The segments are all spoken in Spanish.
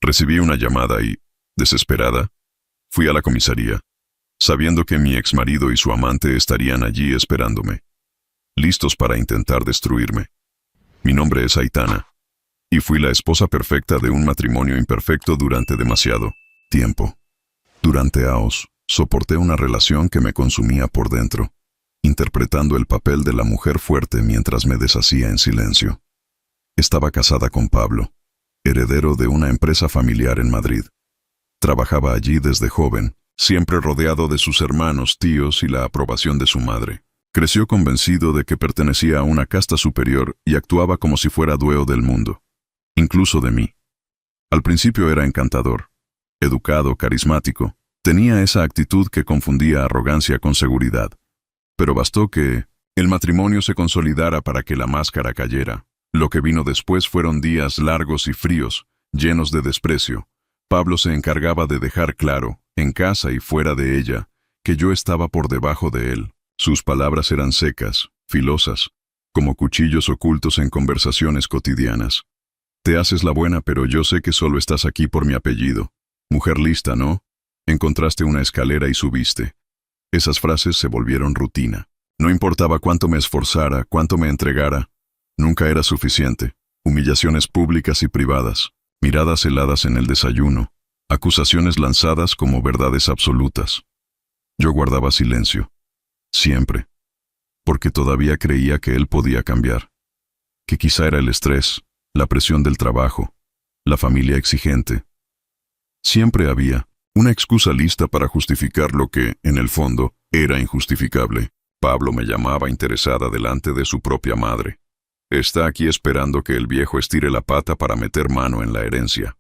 Recibí una llamada y, desesperada, fui a la comisaría, sabiendo que mi exmarido y su amante estarían allí esperándome, listos para intentar destruirme. Mi nombre es Aitana, y fui la esposa perfecta de un matrimonio imperfecto durante demasiado tiempo. Durante años, soporté una relación que me consumía por dentro, interpretando el papel de la mujer fuerte mientras me deshacía en silencio. Estaba casada con Pablo, heredero de una empresa familiar en Madrid. Trabajaba allí desde joven, siempre rodeado de sus hermanos, tíos y la aprobación de su madre. Creció convencido de que pertenecía a una casta superior y actuaba como si fuera dueño del mundo, incluso de mí. Al principio era encantador, educado, carismático. Tenía esa actitud que confundía arrogancia con seguridad. Pero bastó que el matrimonio se consolidara para que la máscara cayera. Lo que vino después fueron días largos y fríos, llenos de desprecio. Pablo se encargaba de dejar claro, en casa y fuera de ella, que yo estaba por debajo de él. Sus palabras eran secas, filosas, como cuchillos ocultos en conversaciones cotidianas. Te haces la buena, pero yo sé que solo estás aquí por mi apellido. Mujer lista, ¿no? Encontraste una escalera y subiste. Esas frases se volvieron rutina. No importaba cuánto me esforzara, cuánto me entregara, nunca era suficiente. Humillaciones públicas y privadas, miradas heladas en el desayuno, acusaciones lanzadas como verdades absolutas. Yo guardaba silencio. Siempre. Porque todavía creía que él podía cambiar. Que quizá era el estrés, la presión del trabajo, la familia exigente. Siempre había una excusa lista para justificar lo que, en el fondo, era injustificable. Pablo me llamaba interesada delante de su propia madre. Está aquí esperando que el viejo estire la pata para meter mano en la herencia.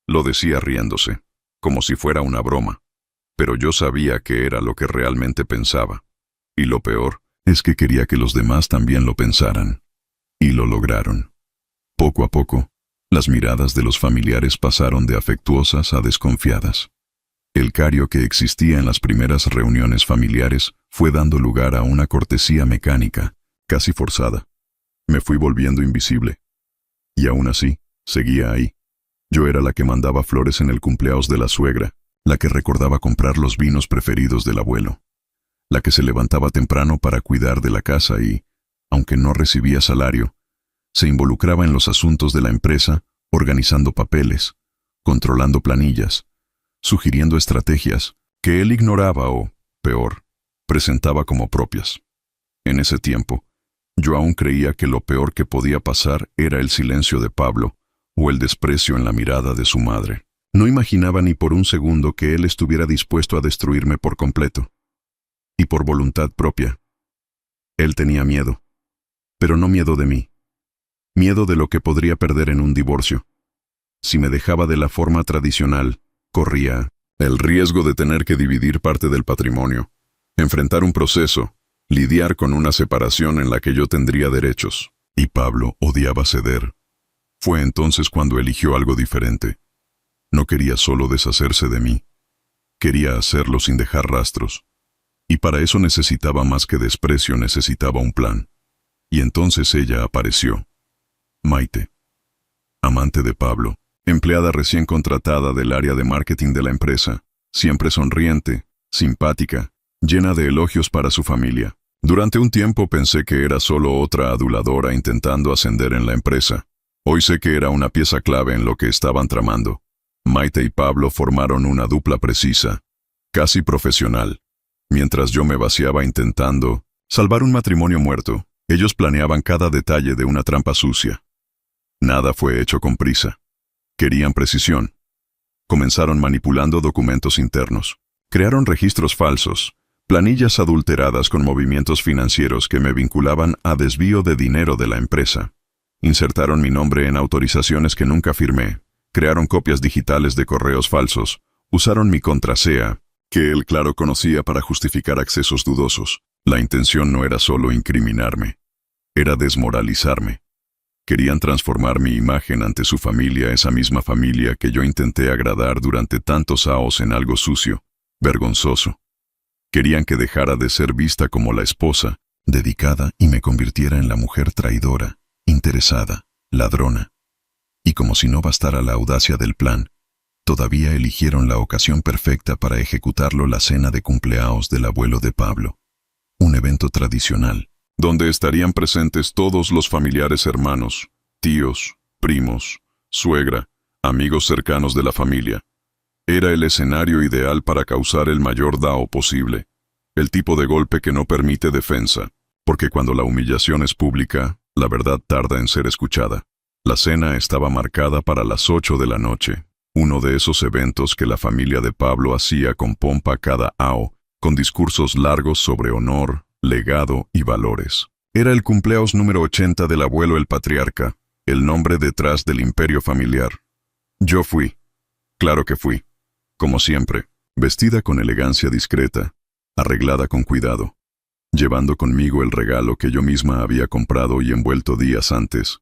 Lo decía riéndose, como si fuera una broma. Pero yo sabía que era lo que realmente pensaba. Y lo peor es que quería que los demás también lo pensaran. Y lo lograron. Poco a poco, las miradas de los familiares pasaron de afectuosas a desconfiadas. El cario que existía en las primeras reuniones familiares fue dando lugar a una cortesía mecánica, casi forzada. Me fui volviendo invisible. Y aún así, seguía ahí. Yo era la que mandaba flores en el cumpleaños de la suegra, la que recordaba comprar los vinos preferidos del abuelo, la que se levantaba temprano para cuidar de la casa y, aunque no recibía salario, se involucraba en los asuntos de la empresa, organizando papeles, controlando planillas, sugiriendo estrategias que él ignoraba o, peor, presentaba como propias. En ese tiempo, yo aún creía que lo peor que podía pasar era el silencio de Pablo o el desprecio en la mirada de su madre. No imaginaba ni por un segundo que él estuviera dispuesto a destruirme por completo. Y por voluntad propia. Él tenía miedo, pero no miedo de mí. Miedo de lo que podría perder en un divorcio. Si me dejaba de la forma tradicional, corría el riesgo de tener que dividir parte del patrimonio, enfrentar un proceso, lidiar con una separación en la que yo tendría derechos. Y Pablo odiaba ceder. Fue entonces cuando eligió algo diferente. No quería solo deshacerse de mí. Quería hacerlo sin dejar rastros. Y para eso necesitaba más que desprecio, necesitaba un plan. Y entonces ella apareció. Maite. Amante de Pablo. Empleada recién contratada del área de marketing de la empresa, siempre sonriente, simpática, llena de elogios para su familia. Durante un tiempo pensé que era solo otra aduladora intentando ascender en la empresa. Hoy sé que era una pieza clave en lo que estaban tramando. Maite y Pablo formaron una dupla precisa, casi profesional. Mientras yo me vaciaba intentando salvar un matrimonio muerto, ellos planeaban cada detalle de una trampa sucia. Nada fue hecho con prisa. Querían precisión. Comenzaron manipulando documentos internos. Crearon registros falsos, planillas adulteradas con movimientos financieros que me vinculaban a desvío de dinero de la empresa. Insertaron mi nombre en autorizaciones que nunca firmé. Crearon copias digitales de correos falsos. Usaron mi contrasea, que él claro conocía para justificar accesos dudosos. La intención no era solo incriminarme. Era desmoralizarme. Querían transformar mi imagen ante su familia, esa misma familia que yo intenté agradar durante tantos años, en algo sucio, vergonzoso. Querían que dejara de ser vista como la esposa, dedicada, y me convirtiera en la mujer traidora, interesada, ladrona. Y como si no bastara la audacia del plan, todavía eligieron la ocasión perfecta para ejecutarlo: la cena de cumpleaños del abuelo de Pablo. Un evento tradicional, donde estarían presentes todos los familiares, hermanos, tíos, primos, suegra, amigos cercanos de la familia. Era el escenario ideal para causar el mayor daño posible, el tipo de golpe que no permite defensa, porque cuando la humillación es pública, la verdad tarda en ser escuchada. La cena estaba marcada para las 8 de la noche, uno de esos eventos que la familia de Pablo hacía con pompa cada año, con discursos largos sobre honor, legado y valores. Era el cumpleaños número 80 del abuelo el patriarca, el nombre detrás del imperio familiar. Yo fui. Claro que fui. Como siempre, vestida con elegancia discreta, arreglada con cuidado, llevando conmigo el regalo que yo misma había comprado y envuelto días antes.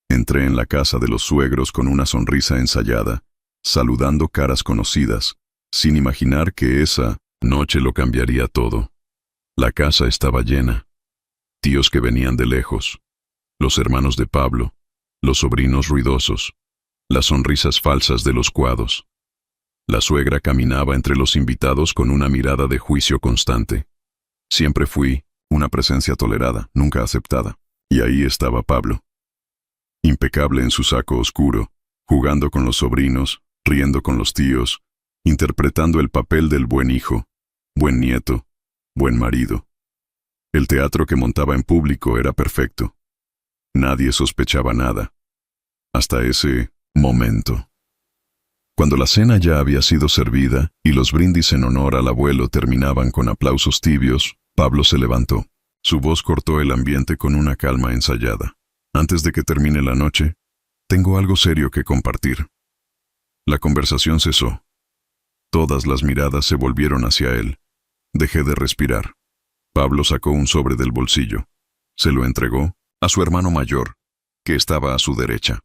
Entré en la casa de los suegros con una sonrisa ensayada, saludando caras conocidas, sin imaginar que esa noche lo cambiaría todo. La casa estaba llena. Tíos que venían de lejos, los hermanos de Pablo, los sobrinos ruidosos, las sonrisas falsas de los cuados. La suegra caminaba entre los invitados con una mirada de juicio constante. Siempre fui una presencia tolerada, nunca aceptada. Y ahí estaba Pablo, impecable en su saco oscuro, jugando con los sobrinos, riendo con los tíos, interpretando el papel del buen hijo, buen nieto, buen marido. El teatro que montaba en público era perfecto. Nadie sospechaba nada. Hasta ese momento. Cuando la cena ya había sido servida y los brindis en honor al abuelo terminaban con aplausos tibios, Pablo se levantó. Su voz cortó el ambiente con una calma ensayada. Antes de que termine la noche, tengo algo serio que compartir. La conversación cesó. Todas las miradas se volvieron hacia él. Dejé de respirar. Pablo sacó un sobre del bolsillo. Se lo entregó a su hermano mayor, que estaba a su derecha.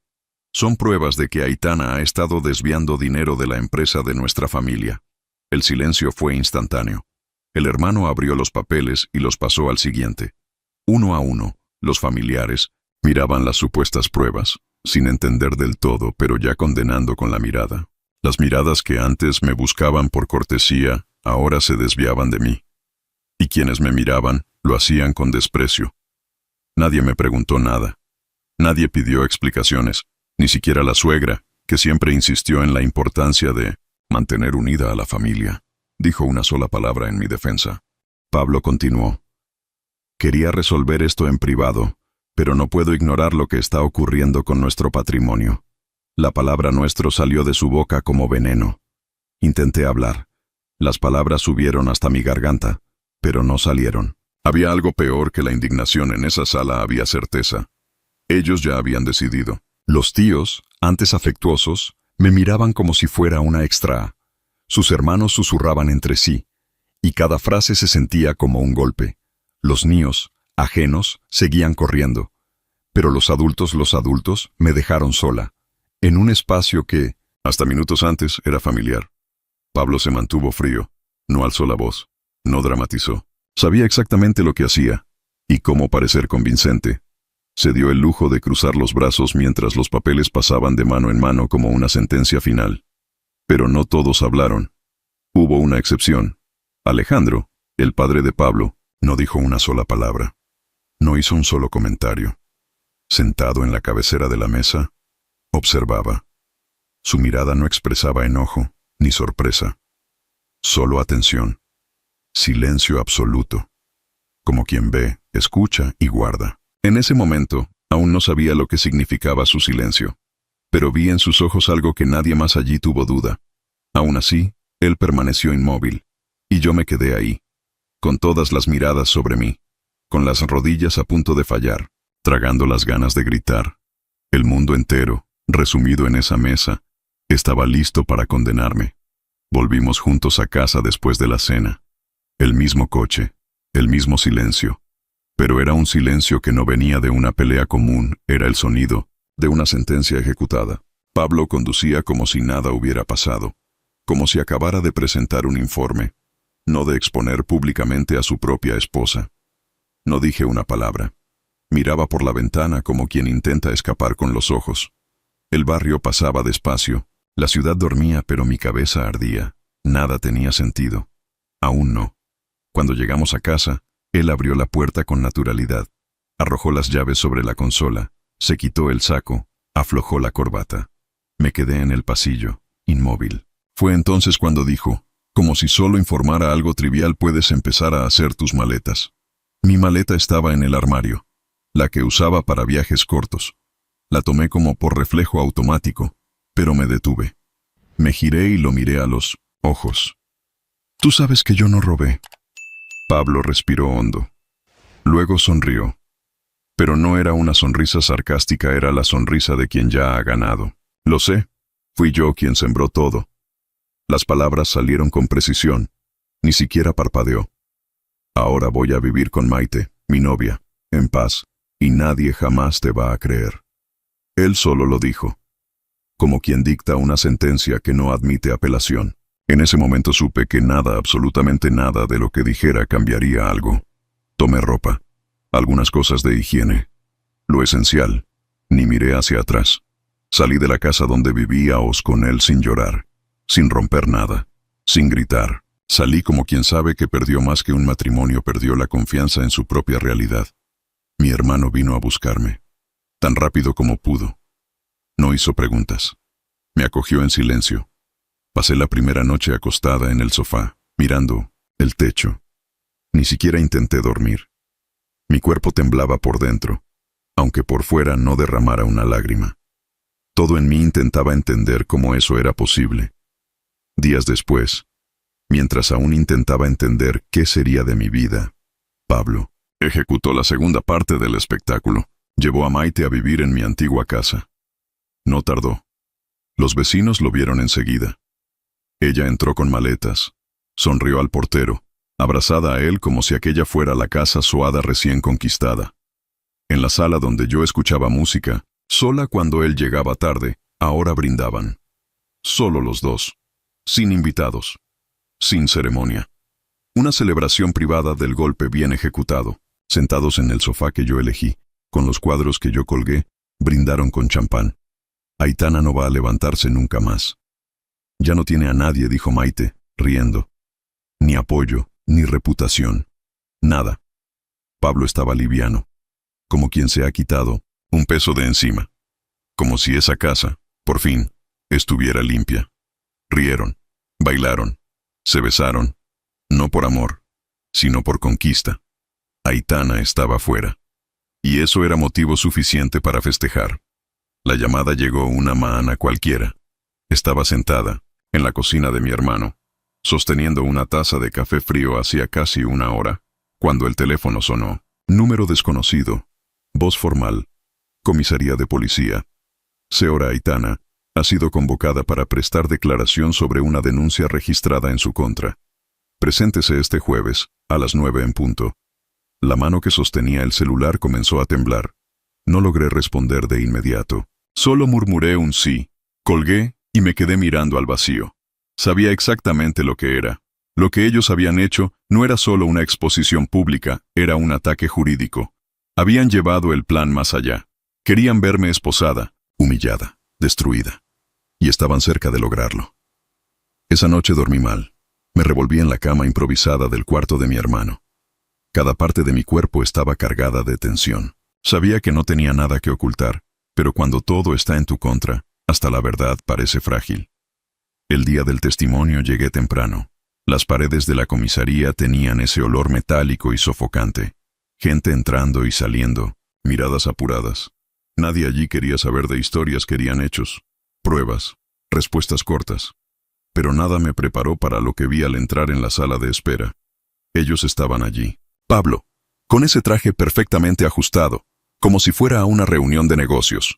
Son pruebas de que Aitana ha estado desviando dinero de la empresa de nuestra familia. El silencio fue instantáneo. El hermano abrió los papeles y los pasó al siguiente. Uno a uno, los familiares miraban las supuestas pruebas, sin entender del todo, pero ya condenando con la mirada. Las miradas que antes me buscaban por cortesía, ahora se desviaban de mí. Y quienes me miraban, lo hacían con desprecio. Nadie me preguntó nada. Nadie pidió explicaciones. Ni siquiera la suegra, que siempre insistió en la importancia de mantener unida a la familia, dijo una sola palabra en mi defensa. Pablo continuó. Quería resolver esto en privado, pero no puedo ignorar lo que está ocurriendo con nuestro patrimonio. La palabra nuestro salió de su boca como veneno. Intenté hablar. Las palabras subieron hasta mi garganta, pero no salieron. Había algo peor que la indignación en esa sala, había certeza. Ellos ya habían decidido. Los tíos, antes afectuosos, me miraban como si fuera una extra. Sus hermanos susurraban entre sí, y cada frase se sentía como un golpe. Los niños, ajenos, seguían corriendo. Pero los adultos, me dejaron sola, en un espacio que, hasta minutos antes, era familiar. Pablo se mantuvo frío, no alzó la voz, no dramatizó. Sabía exactamente lo que hacía, y cómo parecer convincente. Se dio el lujo de cruzar los brazos mientras los papeles pasaban de mano en mano como una sentencia final. Pero no todos hablaron. Hubo una excepción. Alejandro, el padre de Pablo, no dijo una sola palabra. No hizo un solo comentario. Sentado en la cabecera de la mesa, observaba. Su mirada no expresaba enojo ni sorpresa. Solo atención. Silencio absoluto. Como quien ve, escucha y guarda. En ese momento, aún no sabía lo que significaba su silencio, pero vi en sus ojos algo que nadie más allí tuvo duda. Aún así, él permaneció inmóvil, y yo me quedé ahí, con todas las miradas sobre mí, con las rodillas a punto de fallar, tragando las ganas de gritar. El mundo entero, resumido en esa mesa, estaba listo para condenarme. Volvimos juntos a casa después de la cena. El mismo coche, el mismo silencio. Pero era un silencio que no venía de una pelea común, era el sonido de una sentencia ejecutada. Pablo conducía como si nada hubiera pasado, como si acabara de presentar un informe, no de exponer públicamente a su propia esposa. No dije una palabra. Miraba por la ventana como quien intenta escapar con los ojos. El barrio pasaba despacio. La ciudad dormía, pero mi cabeza ardía. Nada tenía sentido. Aún no. Cuando llegamos a casa, él abrió la puerta con naturalidad. Arrojó las llaves sobre la consola, se quitó el saco, aflojó la corbata. Me quedé en el pasillo, inmóvil. Fue entonces cuando dijo, como si solo informara algo trivial puedes empezar a hacer tus maletas. Mi maleta estaba en el armario, la que usaba para viajes cortos. La tomé como por reflejo automático, pero me detuve. Me giré y lo miré a los ojos. Tú sabes que yo no robé. Pablo respiró hondo. Luego sonrió. Pero no era una sonrisa sarcástica, era la sonrisa de quien ya ha ganado. Lo sé, fui yo quien sembró todo. Las palabras salieron con precisión. Ni siquiera parpadeó. Ahora voy a vivir con Maite, mi novia, en paz, y nadie jamás te va a creer. Él solo lo dijo, como quien dicta una sentencia que no admite apelación. En ese momento supe que nada, absolutamente nada de lo que dijera cambiaría algo. Tomé ropa, algunas cosas de higiene, lo esencial, ni miré hacia atrás. Salí de la casa donde vivíamos con él sin llorar, sin romper nada, sin gritar. Salí como quien sabe que perdió más que un matrimonio, perdió la confianza en su propia realidad. Mi hermano vino a buscarme, tan rápido como pudo. No hizo preguntas. Me acogió en silencio. Pasé la primera noche acostada en el sofá, mirando el techo. Ni siquiera intenté dormir. Mi cuerpo temblaba por dentro, aunque por fuera no derramara una lágrima. Todo en mí intentaba entender cómo eso era posible. Días después, mientras aún intentaba entender qué sería de mi vida, Pablo ejecutó la segunda parte del espectáculo. Llevó a Maite a vivir en mi antigua casa. No tardó. Los vecinos lo vieron enseguida. Ella entró con maletas, sonrió al portero, abrazada a él como si aquella fuera la casa Soada recién conquistada. En la sala donde yo escuchaba música, sola cuando él llegaba tarde, ahora brindaban. Solo los dos, sin invitados, sin ceremonia. Una celebración privada del golpe bien ejecutado. Sentados en el sofá que yo elegí, con los cuadros que yo colgué, brindaron con champán. Aitana no va a levantarse nunca más. Ya no tiene a nadie, dijo Maite, riendo. Ni apoyo, ni reputación. Nada. Pablo estaba liviano, como quien se ha quitado un peso de encima. Como si esa casa, por fin, estuviera limpia. Rieron, bailaron, se besaron, no por amor, sino por conquista. Aitana estaba fuera. Y eso era motivo suficiente para festejar. La llamada llegó una mañana cualquiera. Estaba sentada, en la cocina de mi hermano, sosteniendo una taza de café frío hacía casi una hora, cuando el teléfono sonó. Número desconocido. Voz formal. Comisaría de policía. Señora Aitana ha sido convocada para prestar declaración sobre una denuncia registrada en su contra. Preséntese este jueves, a las 9 en punto. La mano que sostenía el celular comenzó a temblar. No logré responder de inmediato. Solo murmuré un sí. Colgué y me quedé mirando al vacío. Sabía exactamente lo que era. Lo que ellos habían hecho no era solo una exposición pública, era un ataque jurídico. Habían llevado el plan más allá. Querían verme esposada, humillada, destruida. Y estaban cerca de lograrlo. Esa noche dormí mal. Me revolví en la cama improvisada del cuarto de mi hermano. Cada parte de mi cuerpo estaba cargada de tensión. Sabía que no tenía nada que ocultar, pero cuando todo está en tu contra, hasta la verdad parece frágil. El día del testimonio llegué temprano. Las paredes de la comisaría tenían ese olor metálico y sofocante. Gente entrando y saliendo, miradas apuradas. Nadie allí quería saber de historias, querían hechos, pruebas, respuestas cortas. Pero nada me preparó para lo que vi al entrar en la sala de espera. Ellos estaban allí. Pablo, con ese traje perfectamente ajustado, como si fuera a una reunión de negocios.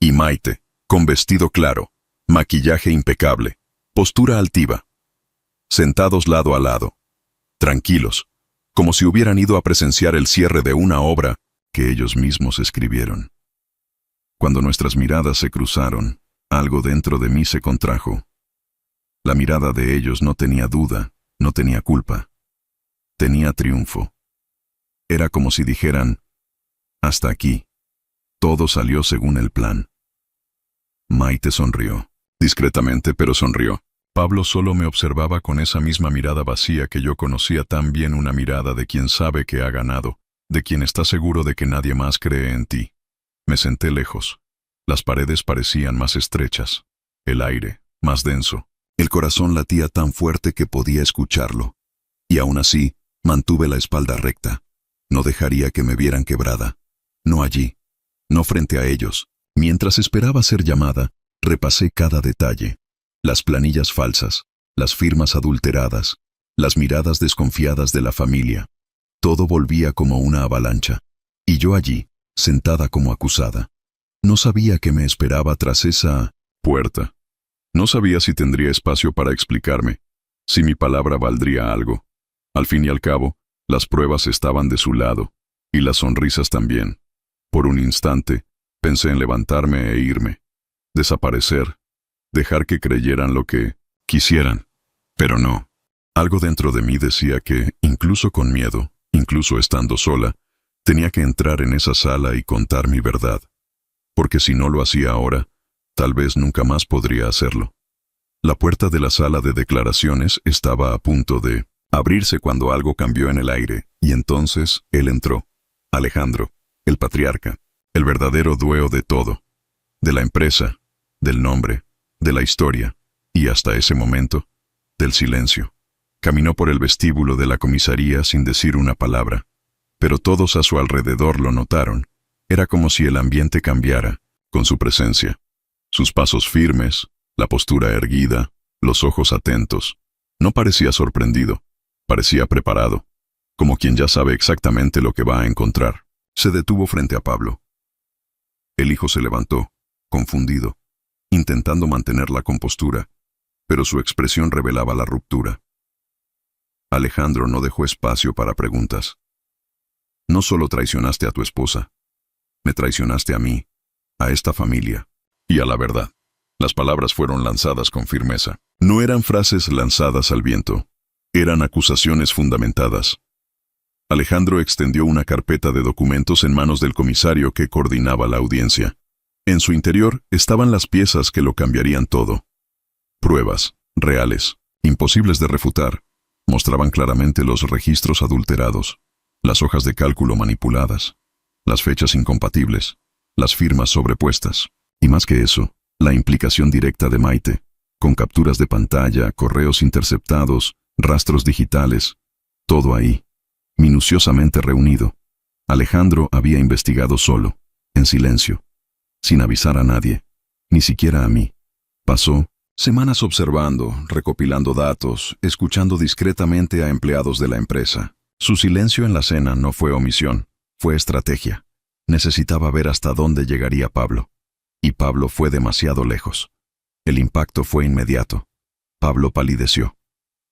Y Maite, con vestido claro, maquillaje impecable, postura altiva. Sentados lado a lado, tranquilos, como si hubieran ido a presenciar el cierre de una obra que ellos mismos escribieron. Cuando nuestras miradas se cruzaron, algo dentro de mí se contrajo. La mirada de ellos no tenía duda, no tenía culpa. Tenía triunfo. Era como si dijeran, hasta aquí. Todo salió según el plan. Maite sonrió. Discretamente, pero sonrió. Pablo solo me observaba con esa misma mirada vacía que yo conocía tan bien, una mirada de quien sabe que ha ganado, de quien está seguro de que nadie más cree en ti. Me senté lejos. Las paredes parecían más estrechas, el aire más denso. El corazón latía tan fuerte que podía escucharlo. Y aún así, mantuve la espalda recta. No dejaría que me vieran quebrada. No allí. No frente a ellos. Mientras esperaba ser llamada, repasé cada detalle. Las planillas falsas, las firmas adulteradas, las miradas desconfiadas de la familia. Todo volvía como una avalancha. Y yo allí, sentada como acusada. No sabía qué me esperaba tras esa puerta. No sabía si tendría espacio para explicarme, si mi palabra valdría algo. Al fin y al cabo, las pruebas estaban de su lado, y las sonrisas también. Por un instante, pensé en levantarme e irme, desaparecer, dejar que creyeran lo que quisieran. Pero no. Algo dentro de mí decía que, incluso con miedo, incluso estando sola, tenía que entrar en esa sala y contar mi verdad. Porque si no lo hacía ahora, tal vez nunca más podría hacerlo. La puerta de la sala de declaraciones estaba a punto de abrirse cuando algo cambió en el aire, y entonces él entró. Alejandro, el patriarca, el verdadero dueño de todo. De la empresa, del nombre, de la historia, y hasta ese momento, del silencio. Caminó por el vestíbulo de la comisaría sin decir una palabra, pero todos a su alrededor lo notaron. Era como si el ambiente cambiara, con su presencia. Sus pasos firmes, la postura erguida, los ojos atentos. No parecía sorprendido, parecía preparado, como quien ya sabe exactamente lo que va a encontrar. Se detuvo frente a Pablo. El hijo se levantó, confundido, intentando mantener la compostura, pero su expresión revelaba la ruptura. Alejandro no dejó espacio para preguntas. No solo traicionaste a tu esposa, me traicionaste a mí, a esta familia, y a la verdad. Las palabras fueron lanzadas con firmeza. No eran frases lanzadas al viento, eran acusaciones fundamentadas. Alejandro extendió una carpeta de documentos en manos del comisario que coordinaba la audiencia. En su interior estaban las piezas que lo cambiarían todo. Pruebas, reales, imposibles de refutar, mostraban claramente los registros adulterados, las hojas de cálculo manipuladas, las fechas incompatibles, las firmas sobrepuestas, y más que eso, la implicación directa de Maite, con capturas de pantalla, correos interceptados, rastros digitales, todo ahí, minuciosamente reunido. Alejandro había investigado solo, en silencio, sin avisar a nadie, ni siquiera a mí. Pasó semanas observando, recopilando datos, escuchando discretamente a empleados de la empresa. Su silencio en la cena no fue omisión, fue estrategia. Necesitaba ver hasta dónde llegaría Pablo. Y Pablo fue demasiado lejos. El impacto fue inmediato. Pablo palideció.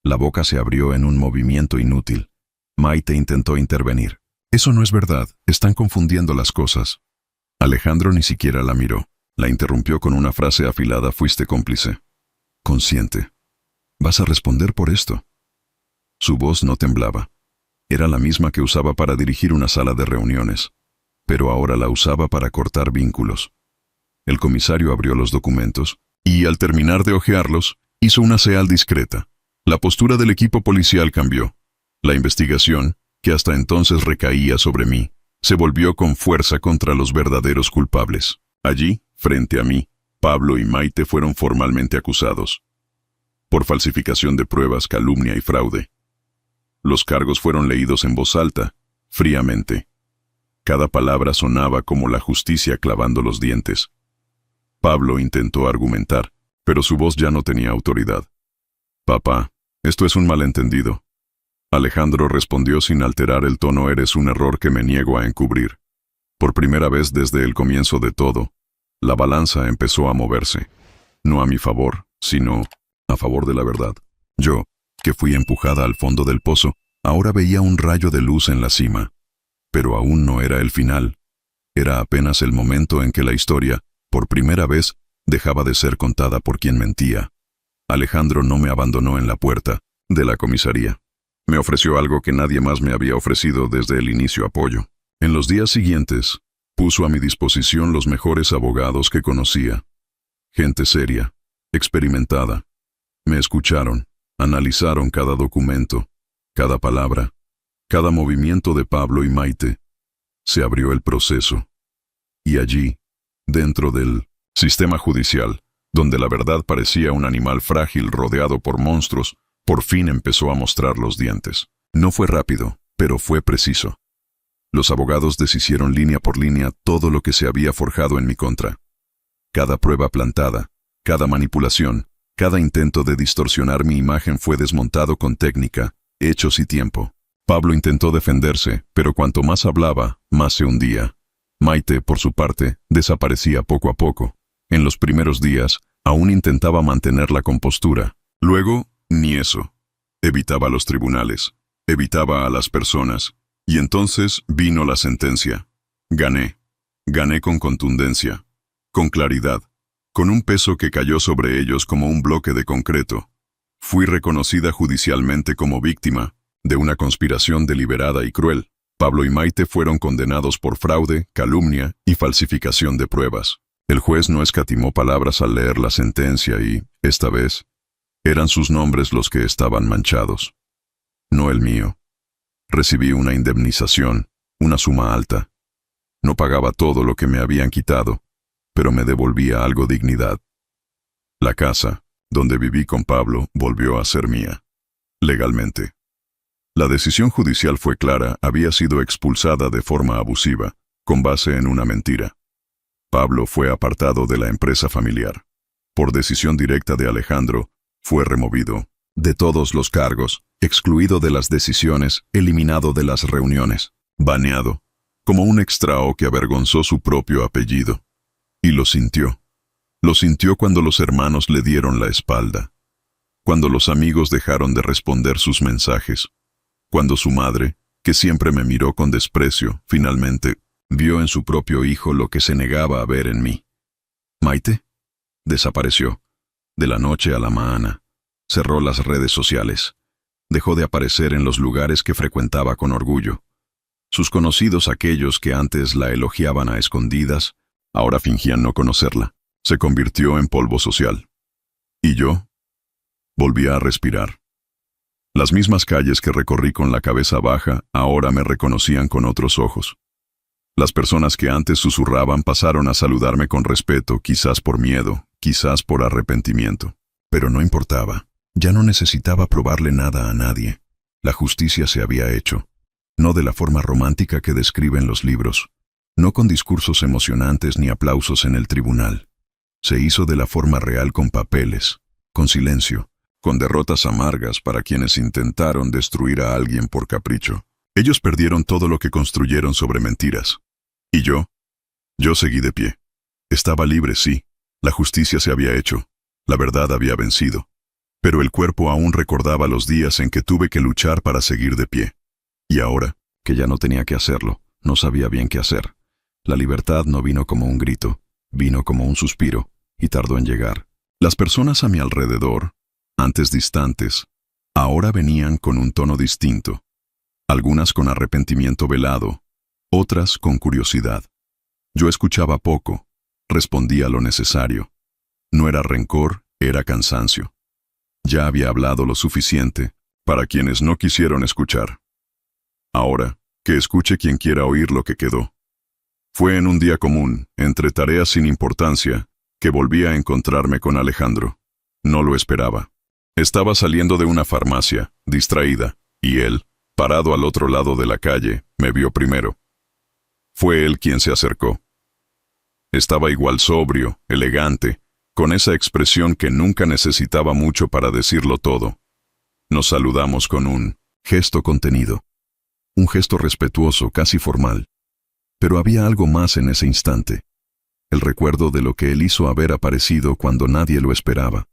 La boca se abrió en un movimiento inútil. Maite intentó intervenir. Eso no es verdad, están confundiendo las cosas. Alejandro ni siquiera la miró. La interrumpió con una frase afilada: fuiste cómplice. Consciente. ¿Vas a responder por esto? Su voz no temblaba. Era la misma que usaba para dirigir una sala de reuniones, pero ahora la usaba para cortar vínculos. El comisario abrió los documentos y, al terminar de hojearlos, hizo una señal discreta. La postura del equipo policial cambió. La investigación, que hasta entonces recaía sobre mí, se volvió con fuerza contra los verdaderos culpables. Allí, frente a mí, Pablo y Maite fueron formalmente acusados por falsificación de pruebas, calumnia y fraude. Los cargos fueron leídos en voz alta, fríamente. Cada palabra sonaba como la justicia clavando los dientes. Pablo intentó argumentar, pero su voz ya no tenía autoridad. Papá, esto es un malentendido. Alejandro respondió sin alterar el tono: eres un error que me niego a encubrir. Por primera vez desde el comienzo de todo, la balanza empezó a moverse. No a mi favor, sino a favor de la verdad. Yo, que fui empujada al fondo del pozo, ahora veía un rayo de luz en la cima. Pero aún no era el final. Era apenas el momento en que la historia, por primera vez, dejaba de ser contada por quien mentía. Alejandro no me abandonó en la puerta de la comisaría. Me ofreció algo que nadie más me había ofrecido desde el inicio: apoyo. En los días siguientes, puso a mi disposición los mejores abogados que conocía. Gente seria, experimentada. Me escucharon, analizaron cada documento, cada palabra, cada movimiento de Pablo y Maite. Se abrió el proceso. Y allí, dentro del sistema judicial, donde la verdad parecía un animal frágil rodeado por monstruos, por fin empezó a mostrar los dientes. No fue rápido, pero fue preciso. Los abogados deshicieron línea por línea todo lo que se había forjado en mi contra. Cada prueba plantada, cada manipulación, cada intento de distorsionar mi imagen fue desmontado con técnica, hechos y tiempo. Pablo intentó defenderse, pero cuanto más hablaba, más se hundía. Maite, por su parte, desaparecía poco a poco. En los primeros días, aún intentaba mantener la compostura. Luego, ni eso. Evitaba los tribunales, evitaba a las personas. Y entonces vino la sentencia. Gané. Gané con contundencia, con claridad, con un peso que cayó sobre ellos como un bloque de concreto. Fui reconocida judicialmente como víctima de una conspiración deliberada y cruel. Pablo y Maite fueron condenados por fraude, calumnia y falsificación de pruebas. El juez no escatimó palabras al leer la sentencia y, esta vez, eran sus nombres los que estaban manchados, no el mío. Recibí una indemnización, una suma alta. No pagaba todo lo que me habían quitado, pero me devolvía algo de dignidad. La casa, donde viví con Pablo, volvió a ser mía, legalmente. La decisión judicial fue clara, había sido expulsada de forma abusiva, con base en una mentira. Pablo fue apartado de la empresa familiar. Por decisión directa de Alejandro, fue removido de todos los cargos, excluido de las decisiones, eliminado de las reuniones, baneado, como un extraño que avergonzó su propio apellido. Y lo sintió. Lo sintió cuando los hermanos le dieron la espalda, cuando los amigos dejaron de responder sus mensajes, cuando su madre, que siempre me miró con desprecio, finalmente vio en su propio hijo lo que se negaba a ver en mí. Maite desapareció, de la noche a la mañana. Cerró las redes sociales. Dejó de aparecer en los lugares que frecuentaba con orgullo. Sus conocidos, aquellos que antes la elogiaban a escondidas, ahora fingían no conocerla. Se convirtió en polvo social. Y yo volvía a respirar. Las mismas calles que recorrí con la cabeza baja, ahora me reconocían con otros ojos. Las personas que antes susurraban pasaron a saludarme con respeto, quizás por miedo, quizás por arrepentimiento. Pero no importaba. Ya no necesitaba probarle nada a nadie. La justicia se había hecho. No de la forma romántica que describen los libros. No con discursos emocionantes ni aplausos en el tribunal. Se hizo de la forma real con papeles, con silencio, con derrotas amargas para quienes intentaron destruir a alguien por capricho. Ellos perdieron todo lo que construyeron sobre mentiras. ¿Y yo? Yo seguí de pie. Estaba libre, sí. La justicia se había hecho. La verdad había vencido. Pero el cuerpo aún recordaba los días en que tuve que luchar para seguir de pie. Y ahora, que ya no tenía que hacerlo, no sabía bien qué hacer. La libertad no vino como un grito, vino como un suspiro, y tardó en llegar. Las personas a mi alrededor, antes distantes, ahora venían con un tono distinto. Algunas con arrepentimiento velado, otras con curiosidad. Yo escuchaba poco, respondía lo necesario. No era rencor, era cansancio. Ya había hablado lo suficiente para quienes no quisieron escuchar. Ahora, que escuche quien quiera oír lo que quedó. Fue en un día común, entre tareas sin importancia, que volví a encontrarme con Alejandro. No lo esperaba. Estaba saliendo de una farmacia, distraída, y él, parado al otro lado de la calle, me vio primero. Fue él quien se acercó. Estaba igual sobrio, elegante, con esa expresión que nunca necesitaba mucho para decirlo todo. Nos saludamos con un gesto contenido, un gesto respetuoso, casi formal. Pero había algo más en ese instante. El recuerdo de lo que él hizo haber aparecido cuando nadie lo esperaba,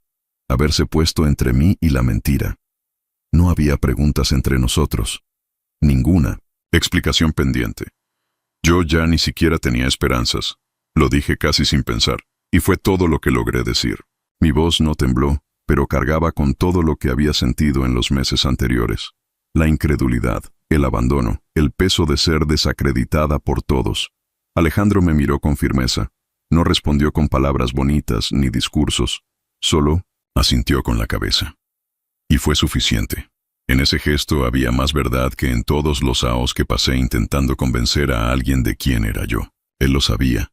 haberse puesto entre mí y la mentira. No había preguntas entre nosotros. Ninguna. Explicación pendiente. Yo ya ni siquiera tenía esperanzas. Lo dije casi sin pensar. Y fue todo lo que logré decir. Mi voz no tembló, pero cargaba con todo lo que había sentido en los meses anteriores. La incredulidad, el abandono, el peso de ser desacreditada por todos. Alejandro me miró con firmeza. No respondió con palabras bonitas ni discursos, solo asintió con la cabeza. Y fue suficiente. En ese gesto había más verdad que en todos los aos que pasé intentando convencer a alguien de quién era yo. Él lo sabía.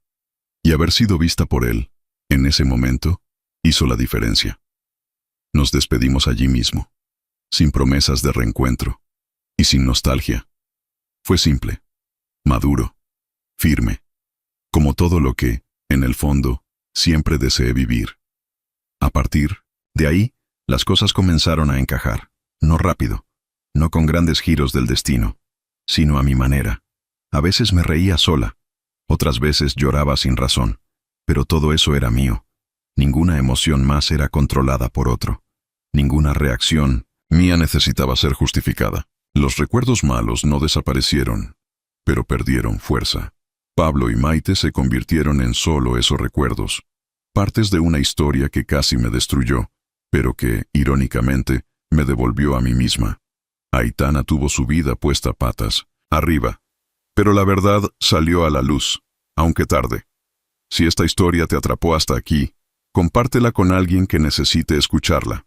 Y haber sido vista por él, en ese momento, hizo la diferencia. Nos despedimos allí mismo, sin promesas de reencuentro y sin nostalgia. Fue simple, maduro, firme, como todo lo que, en el fondo, siempre deseé vivir. A partir de ahí, las cosas comenzaron a encajar, no rápido, no con grandes giros del destino, sino a mi manera. A veces me reía sola, otras veces lloraba sin razón, pero todo eso era mío. Ninguna emoción más era controlada por otro. Ninguna reacción mía necesitaba ser justificada. Los recuerdos malos no desaparecieron, pero perdieron fuerza. Pablo y Maite se convirtieron en solo esos recuerdos, partes de una historia que casi me destruyó, pero que, irónicamente, me devolvió a mí misma. Aitana tuvo su vida puesta patas arriba, pero la verdad salió a la luz, aunque tarde. Si esta historia te atrapó hasta aquí, compártela con alguien que necesite escucharla.